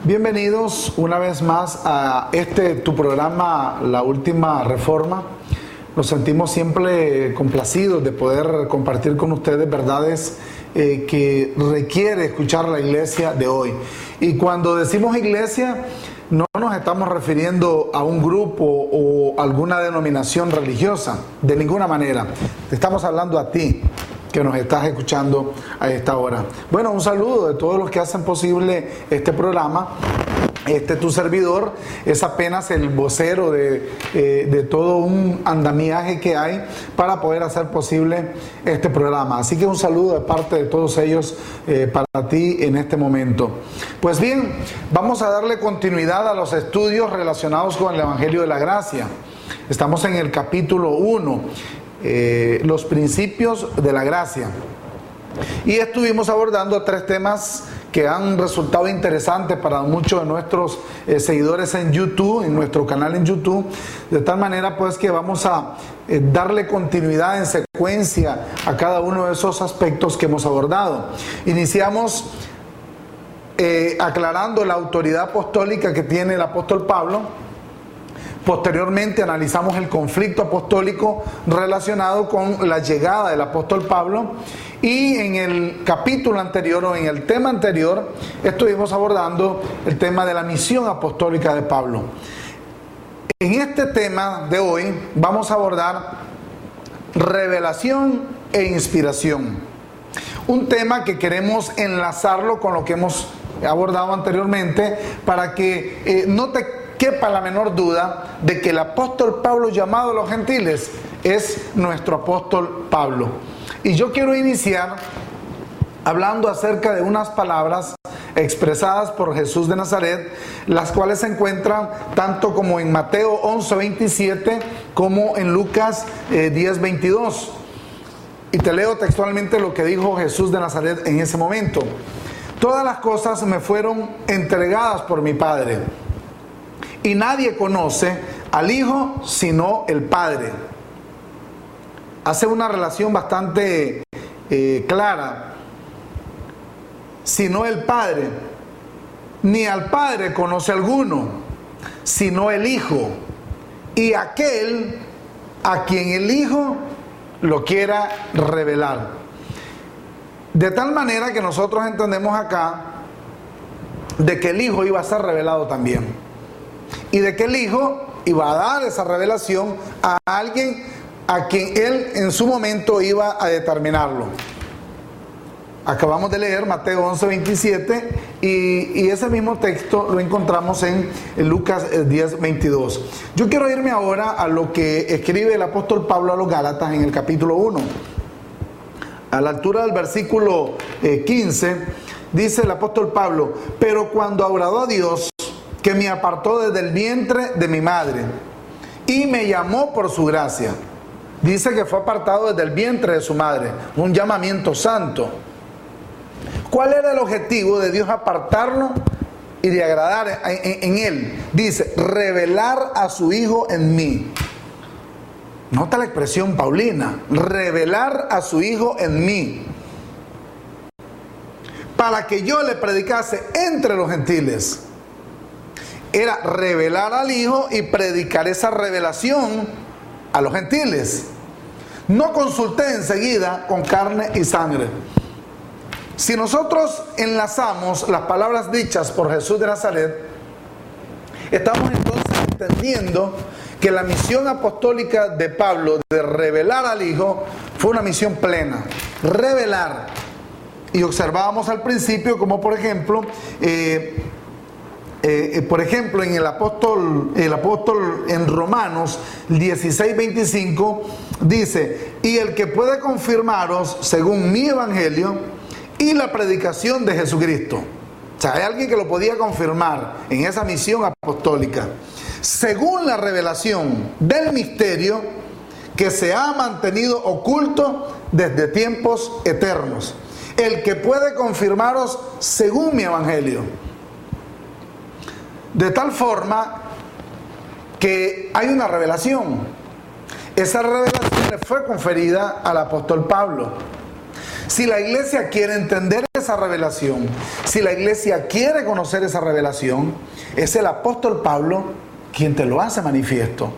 Bienvenidos una vez más a tu programa, La Última Reforma. Nos sentimos siempre complacidos de poder compartir con ustedes verdades que requiere escuchar la iglesia de hoy. Y cuando decimos iglesia, no nos estamos refiriendo a un grupo o alguna denominación religiosa, de ninguna manera. Te estamos hablando a ti, que nos estás escuchando a esta hora. Bueno, un saludo de todos los que hacen posible este programa. Tu servidor es apenas el vocero de todo un andamiaje que hay para poder hacer posible este programa. Así que un saludo de parte de todos ellos para ti en este momento. Pues bien, vamos a darle continuidad a los estudios relacionados con el Evangelio de la Gracia. Estamos en el capítulo 1. Los principios de la gracia, y estuvimos abordando 3 temas que han resultado interesantes para muchos de nuestros seguidores en YouTube, en nuestro canal en YouTube, de tal manera pues que vamos a darle continuidad en secuencia a cada uno de esos aspectos que hemos abordado. Iniciamos aclarando la autoridad apostólica que tiene el apóstol Pablo. Posteriormente analizamos el conflicto apostólico relacionado con la llegada del apóstol Pablo, y en el capítulo anterior o en el tema anterior estuvimos abordando el tema de la misión apostólica de Pablo. En este tema de hoy vamos a abordar revelación e inspiración, un tema que queremos enlazarlo con lo que hemos abordado anteriormente para que no te quepa la menor duda de que el apóstol Pablo llamado a los gentiles es nuestro apóstol Pablo. Y yo quiero iniciar hablando acerca de unas palabras expresadas por Jesús de Nazaret, las cuales se encuentran tanto como en Mateo 11:27 como en Lucas 10:22. Y te leo textualmente lo que dijo Jesús de Nazaret en ese momento. Todas las cosas me fueron entregadas por mi Padre, y nadie conoce al Hijo sino el Padre. Hace una relación bastante clara. Sino el Padre, ni al Padre conoce alguno, sino el Hijo, y aquel a quien el Hijo lo quiera revelar. De tal manera que nosotros entendemos acá de que el Hijo iba a ser revelado también, y de que el Hijo iba a dar esa revelación a alguien a quien Él en su momento iba a determinarlo. Acabamos de leer Mateo 11:27 y ese mismo texto lo encontramos en Lucas 10:22. Yo quiero irme ahora a lo que escribe el apóstol Pablo a los Gálatas en el capítulo 1. A la altura del versículo 15, dice el apóstol Pablo: pero cuando agradó a Dios, que me apartó desde el vientre de mi madre y me llamó por su gracia. Dice que fue apartado desde el vientre de su madre, un llamamiento santo. ¿Cuál era el objetivo de Dios apartarlo y de agradar en él? Dice, revelar a su Hijo en mí. Nota la expresión paulina, revelar a su Hijo en mí, para que yo le predicase entre los gentiles. Era revelar al Hijo y predicar esa revelación a los gentiles. No consulté enseguida con carne y sangre. Si nosotros enlazamos las palabras dichas por Jesús de Nazaret, estamos entonces entendiendo que la misión apostólica de Pablo de revelar al Hijo fue una misión plena. Revelar. Y observábamos al principio como por ejemplo en el apóstol en Romanos 16:25 dice: y el que puede confirmaros según mi evangelio y la predicación de Jesucristo. O sea, hay alguien que lo podía confirmar en esa misión apostólica, según la revelación del misterio que se ha mantenido oculto desde tiempos eternos. El que puede confirmaros según mi evangelio. De tal forma que hay una revelación. Esa revelación le fue conferida al apóstol Pablo. Si la iglesia quiere entender esa revelación, si la iglesia quiere conocer esa revelación, es el apóstol Pablo quien te lo hace manifiesto.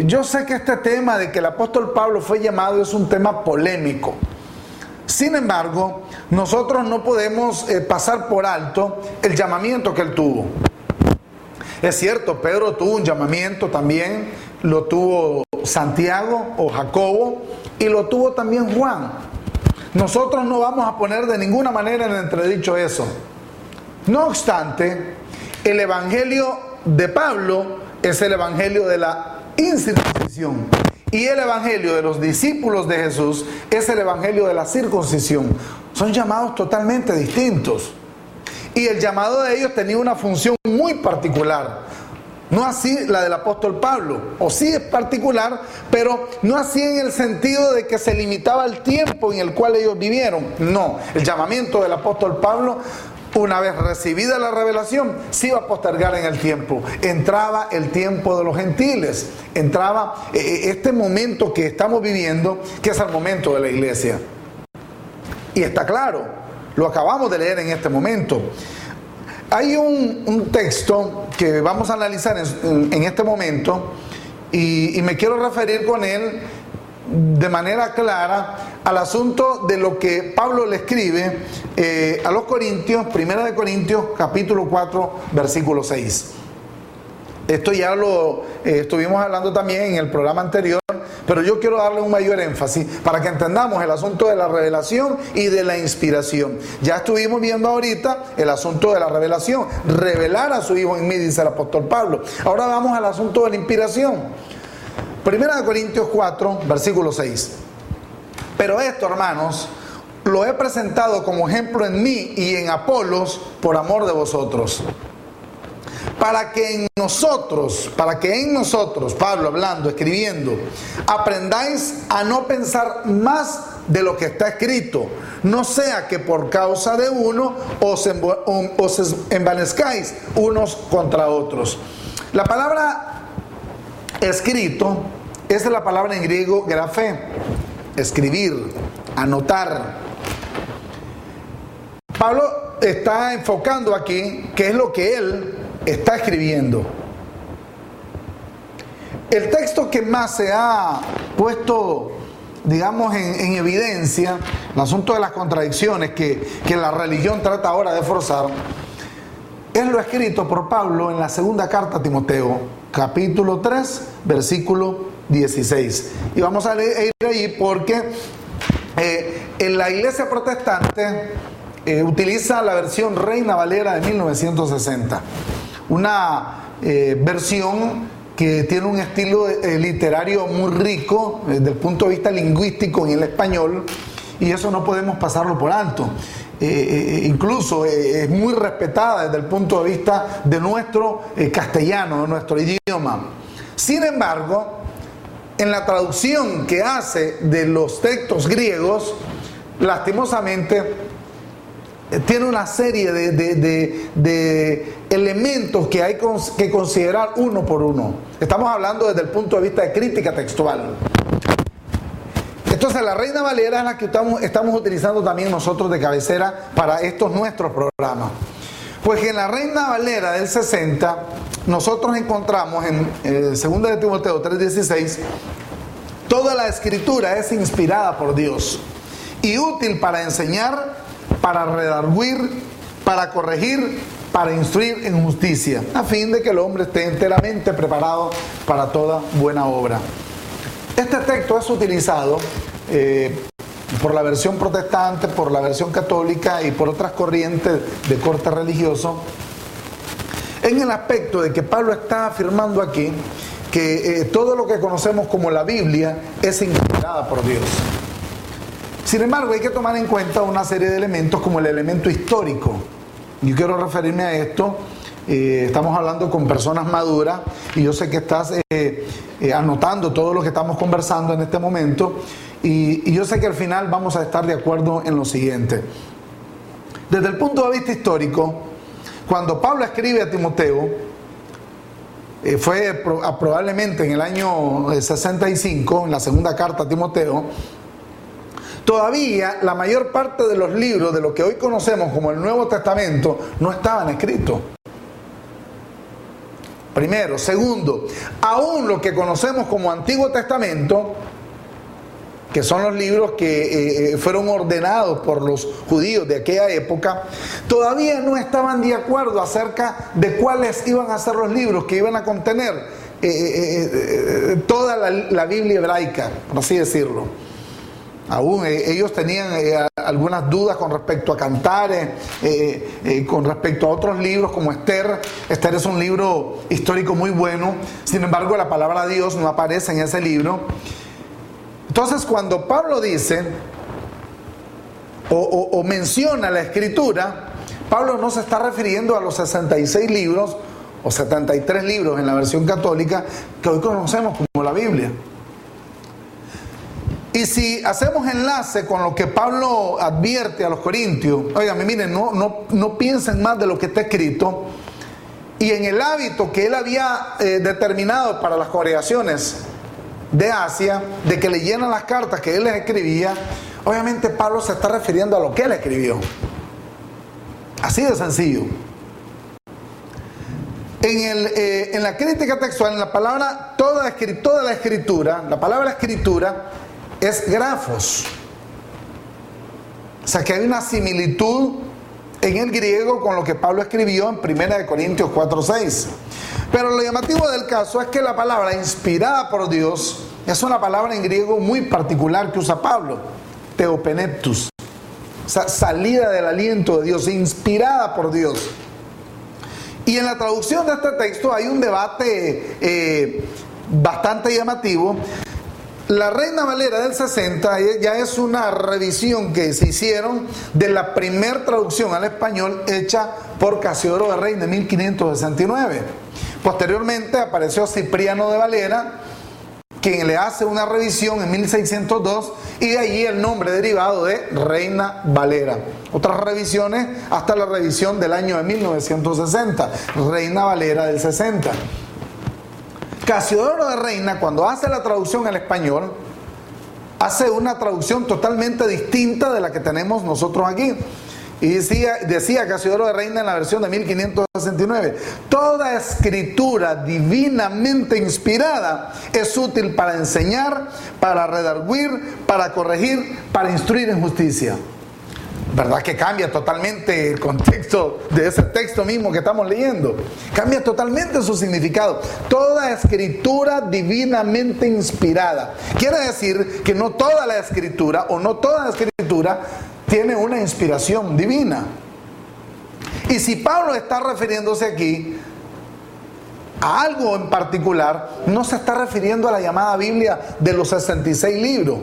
Yo sé que este tema de que el apóstol Pablo fue llamado es un tema polémico. Sin embargo, nosotros no podemos pasar por alto el llamamiento que él tuvo. Es cierto, Pedro tuvo un llamamiento también, lo tuvo Santiago o Jacobo y lo tuvo también Juan. Nosotros no vamos a poner de ninguna manera en entredicho eso. No obstante, el evangelio de Pablo es el evangelio de la incircuncisión y el evangelio de los discípulos de Jesús es el evangelio de la circuncisión. Son llamados totalmente distintos. Y el llamado de ellos tenía una función muy particular. No así la del apóstol Pablo, o sí es particular, pero no así en el sentido de que se limitaba el tiempo en el cual ellos vivieron. No, el llamamiento del apóstol Pablo, una vez recibida la revelación, se iba a postergar en el tiempo. Entraba el tiempo de los gentiles, entraba este momento que estamos viviendo, que es el momento de la iglesia. Y está claro, lo acabamos de leer en este momento. Hay un texto que vamos a analizar en este momento y me quiero referir con él de manera clara al asunto de lo que Pablo le escribe a los Corintios, 1 Corintios capítulo 4 versículo 6. Esto ya lo estuvimos hablando también en el programa anterior, pero yo quiero darle un mayor énfasis para que entendamos el asunto de la revelación y de la inspiración. Ya estuvimos viendo ahorita el asunto de la revelación, revelar a su Hijo en mí, dice el apóstol Pablo. Ahora vamos al asunto de la inspiración. 1 Corintios 4, versículo 6. Pero esto, hermanos, lo he presentado como ejemplo en mí y en Apolos por amor de vosotros. Para que en nosotros, Pablo hablando, escribiendo, aprendáis a no pensar más de lo que está escrito, no sea que por causa de uno os envanezcáis unos contra otros. La palabra escrito es la palabra en griego grafé, escribir, anotar. Pablo está enfocando aquí qué es lo que él está escribiendo. El texto que más se ha puesto, digamos, en evidencia, el asunto de las contradicciones que la religión trata ahora de forzar, es lo escrito por Pablo en la segunda carta a Timoteo, capítulo 3, versículo 16. Y vamos a ir ahí porque en la iglesia protestante utiliza la versión Reina Valera de 1960. Una versión que tiene un estilo literario muy rico desde el punto de vista lingüístico en el español, y eso no podemos pasarlo por alto. Incluso es muy respetada desde el punto de vista de nuestro castellano, de nuestro idioma. Sin embargo, en la traducción que hace de los textos griegos, lastimosamente tiene una serie de elementos que hay que considerar uno por uno. Estamos hablando desde el punto de vista de crítica textual. Entonces la Reina Valera es la que estamos utilizando también nosotros de cabecera para estos nuestros programas. Pues en la Reina Valera del 60 nosotros encontramos en 2 de Timoteo 3:16, toda la escritura es inspirada por Dios y útil para enseñar, para redarguir, para corregir, para instruir en justicia, a fin de que el hombre esté enteramente preparado para toda buena obra. Este texto es utilizado por la versión protestante, por la versión católica y por otras corrientes de corte religioso, en el aspecto de que Pablo está afirmando aquí que todo lo que conocemos como la Biblia es inspirada por Dios. Sin embargo, hay que tomar en cuenta una serie de elementos como el elemento histórico. Yo quiero referirme a esto. Estamos hablando con personas maduras y yo sé que estás anotando todo lo que estamos conversando en este momento, y yo sé que al final vamos a estar de acuerdo en lo siguiente. Desde el punto de vista histórico, cuando Pablo escribe a Timoteo, fue probablemente en el año 65, en la segunda carta a Timoteo, todavía la mayor parte de los libros de lo que hoy conocemos como el Nuevo Testamento no estaban escritos. Primero. Segundo, aún lo que conocemos como Antiguo Testamento, que son los libros que fueron ordenados por los judíos de aquella época, todavía no estaban de acuerdo acerca de cuáles iban a ser los libros que iban a contener toda la Biblia hebraica, por así decirlo. Aún ellos tenían algunas dudas con respecto a Cantares, con respecto a otros libros como Esther. Esther es un libro histórico muy bueno, sin embargo la palabra de Dios no aparece en ese libro. Entonces, cuando Pablo dice o menciona la Escritura, Pablo no se está refiriendo a los 66 libros o 73 libros en la versión católica que hoy conocemos como la Biblia. Y si hacemos enlace con lo que Pablo advierte a los corintios, oigan, miren, no piensen más de lo que está escrito, y en el hábito que él había determinado para las congregaciones de Asia, de que leyeran las cartas que él les escribía, obviamente Pablo se está refiriendo a lo que él escribió. Así de sencillo. En la crítica textual, en la palabra, toda la escritura, la palabra escritura es grafos. O sea que hay una similitud en el griego con lo que Pablo escribió en 1 Corintios 4:6. Pero lo llamativo del caso es que la palabra inspirada por Dios es una palabra en griego muy particular que usa Pablo, theopeneptus, o sea, salida del aliento de Dios, inspirada por Dios. Y en la traducción de este texto hay un debate bastante llamativo. La Reina Valera del 60 ya es una revisión que se hicieron de la primer traducción al español hecha por Casiodoro de Reina en 1569. Posteriormente apareció Cipriano de Valera, quien le hace una revisión en 1602, y de allí el nombre derivado de Reina Valera. Otras revisiones hasta la revisión del año de 1960, Reina Valera del 60. Casiodoro de Reina, cuando hace la traducción al español, hace una traducción totalmente distinta de la que tenemos nosotros aquí. Y decía Casiodoro de Reina en la versión de 1569, toda escritura divinamente inspirada es útil para enseñar, para redarguir, para corregir, para instruir en justicia. ¿Verdad que cambia totalmente el contexto de ese texto mismo que estamos leyendo? Cambia totalmente su significado. Toda escritura divinamente inspirada. Quiere decir que no toda la escritura o no toda la escritura tiene una inspiración divina. Y si Pablo está refiriéndose aquí a algo en particular, no se está refiriendo a la llamada Biblia de los 66 libros.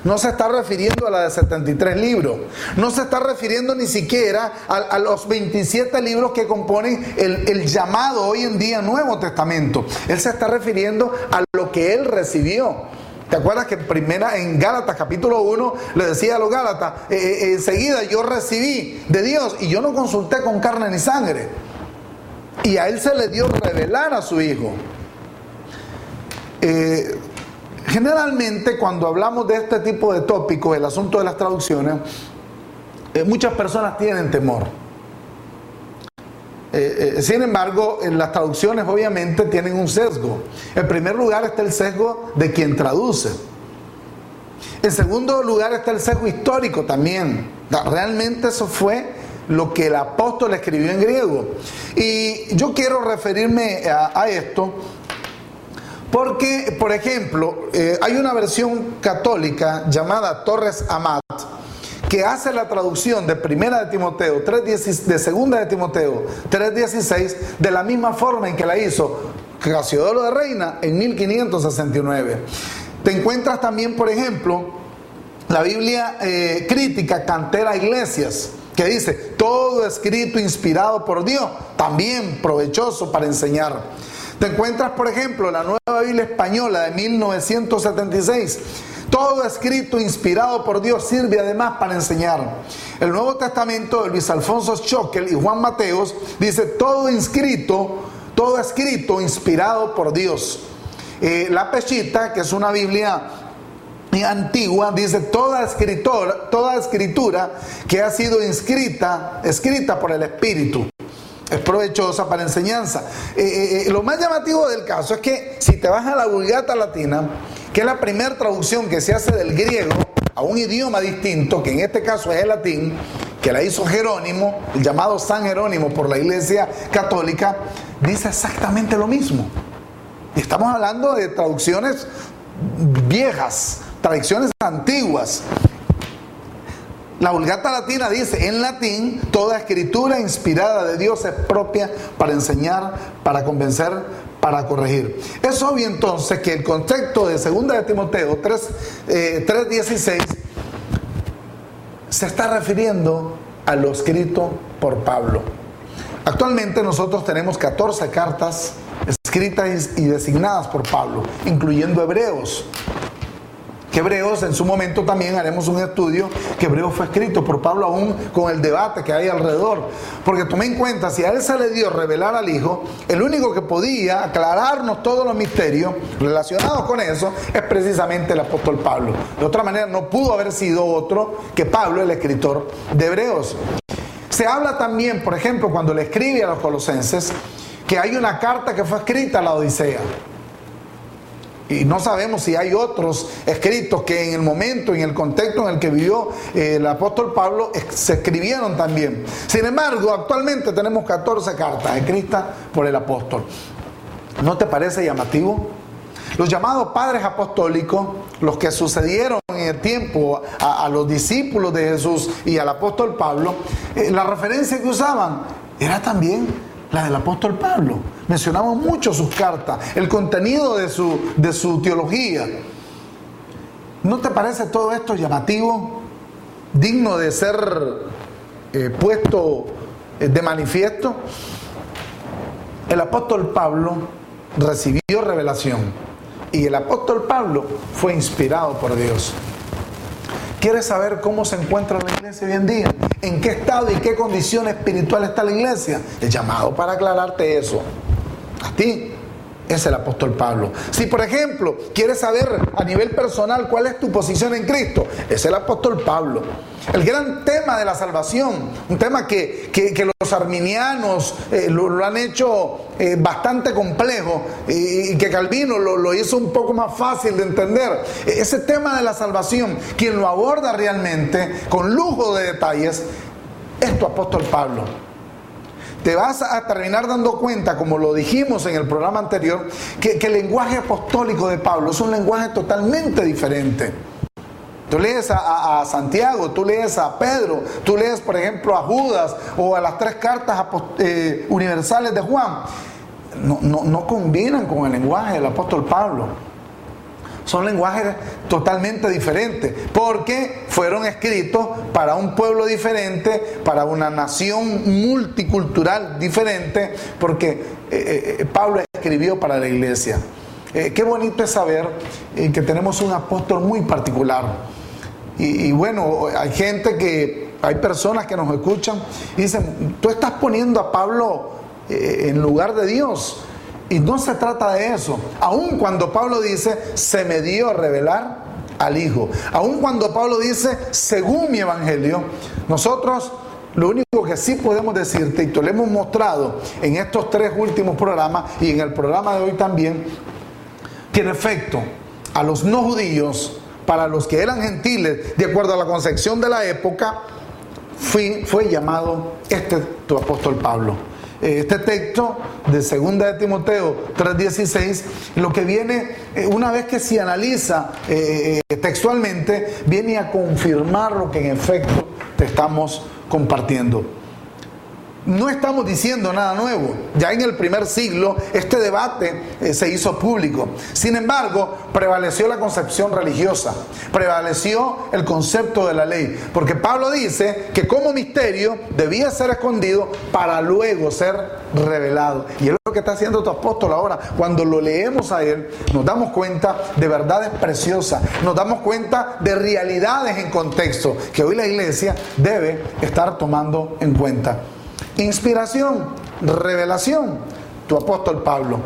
No se está refiriendo a la de 73 libros. No se está refiriendo ni siquiera a los 27 libros que componen el llamado hoy en día Nuevo Testamento. Él se está refiriendo a lo que él recibió. ¿Te acuerdas que en Gálatas capítulo 1 le decía a los Gálatas, enseguida yo recibí de Dios y yo no consulté con carne ni sangre? Y a él se le dio revelar a su Hijo. Generalmente cuando hablamos de este tipo de tópicos, el asunto de las traducciones, muchas personas tienen temor. Sin embargo, en las traducciones obviamente tienen un sesgo. En primer lugar está el sesgo de quien traduce. En segundo lugar está el sesgo histórico también. Realmente eso fue lo que el apóstol escribió en griego. Y yo quiero referirme a esto porque, por ejemplo, hay una versión católica llamada Torres Amat que hace la traducción de Primera de Timoteo 3:16, de Segunda de Timoteo 3:16 de la misma forma en que la hizo Casiodoro de Reina en 1569. Te encuentras también, por ejemplo, la Biblia crítica Cantera Iglesias, que dice todo escrito inspirado por Dios, también provechoso para enseñar. Te encuentras, por ejemplo, la Nueva Biblia Española de 1976. Todo escrito inspirado por Dios sirve además para enseñar. El Nuevo Testamento de Luis Alfonso Schockel y Juan Mateos dice todo escrito inspirado por Dios. La Peshitta, que es una Biblia y antigua, dice toda escritura que ha sido escrita por el Espíritu. Es provechosa para enseñanza. Lo más llamativo del caso es que si te vas a la Vulgata Latina, que es la primera traducción que se hace del griego a un idioma distinto, que en este caso es el latín, que la hizo Jerónimo, el llamado San Jerónimo por la Iglesia Católica, dice exactamente lo mismo. Y estamos hablando de traducciones viejas, traducciones antiguas. La Vulgata Latina dice en latín: toda escritura inspirada de Dios es propia para enseñar, para convencer, para corregir. Es obvio entonces que el contexto de 2 de Timoteo 3:16 se está refiriendo a lo escrito por Pablo. Actualmente nosotros tenemos 14 cartas escritas y designadas por Pablo, incluyendo Hebreos. Que Hebreos, en su momento también haremos un estudio, que Hebreos fue escrito por Pablo aún con el debate que hay alrededor. Porque tome en cuenta, si a él se le dio revelar al Hijo, el único que podía aclararnos todos los misterios relacionados con eso es precisamente el apóstol Pablo. De otra manera no pudo haber sido otro que Pablo, el escritor de Hebreos. Se habla también, por ejemplo, cuando le escribe a los colosenses, que hay una carta que fue escrita a la Odisea. Y no sabemos si hay otros escritos que en el momento, en el contexto en el que vivió el apóstol Pablo, se escribieron también. Sin embargo, actualmente tenemos 14 cartas escritas por el apóstol. ¿No te parece llamativo? Los llamados padres apostólicos, los que sucedieron en el tiempo a los discípulos de Jesús y al apóstol Pablo, la referencia que usaban era también la del apóstol Pablo. Mencionamos mucho sus cartas, el contenido de su teología. ¿No te parece todo esto llamativo? Digno de ser puesto de manifiesto. El apóstol Pablo recibió revelación y el apóstol Pablo fue inspirado por Dios. ¿Quieres saber cómo se encuentra la iglesia hoy en día? ¿En qué estado y qué condición espiritual está la iglesia? El llamado para aclararte eso a ti es el apóstol Pablo. Si, por ejemplo, quieres saber a nivel personal cuál es tu posición en Cristo, es el apóstol Pablo. El gran tema de la salvación, un tema que los arminianos lo han hecho bastante complejo y que Calvino lo hizo un poco más fácil de entender. Ese tema de la salvación, quien lo aborda realmente con lujo de detalles, es tu apóstol Pablo. Te vas a terminar dando cuenta, como lo dijimos en el programa anterior, que el lenguaje apostólico de Pablo es un lenguaje totalmente diferente. Tú lees a Santiago, tú lees a Pedro, tú lees, por ejemplo, a Judas o a las 3 cartas universales de Juan. No combinan con el lenguaje del apóstol Pablo. Son lenguajes totalmente diferentes, porque fueron escritos para un pueblo diferente, para una nación multicultural diferente, porque Pablo escribió para la iglesia. Qué bonito es saber que tenemos un apóstol muy particular. Y bueno, hay personas que nos escuchan y dicen: tú estás poniendo a Pablo en lugar de Dios. Y no se trata de eso. Aun cuando Pablo dice: se me dio a revelar al Hijo. Aun cuando Pablo dice: según mi evangelio, nosotros lo único que sí podemos decirte, y te lo hemos mostrado en estos 3 últimos programas y en el programa de hoy también, que en efecto a los no judíos, para los que eran gentiles, de acuerdo a la concepción de la época, fue llamado tu apóstol Pablo. Este texto de 2 de Timoteo 3:16, lo que viene, una vez que se analiza textualmente, viene a confirmar lo que en efecto te estamos compartiendo. No estamos diciendo nada nuevo. Ya en el primer siglo este debate se hizo público. Sin embargo, prevaleció la concepción religiosa, prevaleció el concepto de la ley, porque Pablo dice que como misterio debía ser escondido para luego ser revelado. Y es lo que está haciendo tu apóstol ahora. Cuando lo leemos a él, nos damos cuenta de verdades preciosas, nos damos cuenta de realidades en contexto que hoy la iglesia debe estar tomando en cuenta. Inspiración, revelación, tu apóstol Pablo.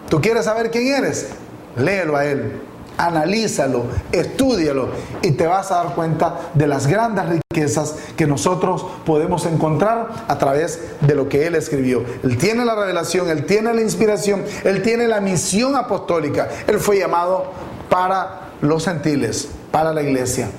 ¿Tú quieres saber quién eres? Léelo a él. analízalo, estúdialo y te vas a dar cuenta de las grandes riquezas que nosotros podemos encontrar a través de lo que él escribió. Él tiene la revelación, él tiene la inspiración, él tiene la misión apostólica. Él fue llamado para los gentiles, para la iglesia.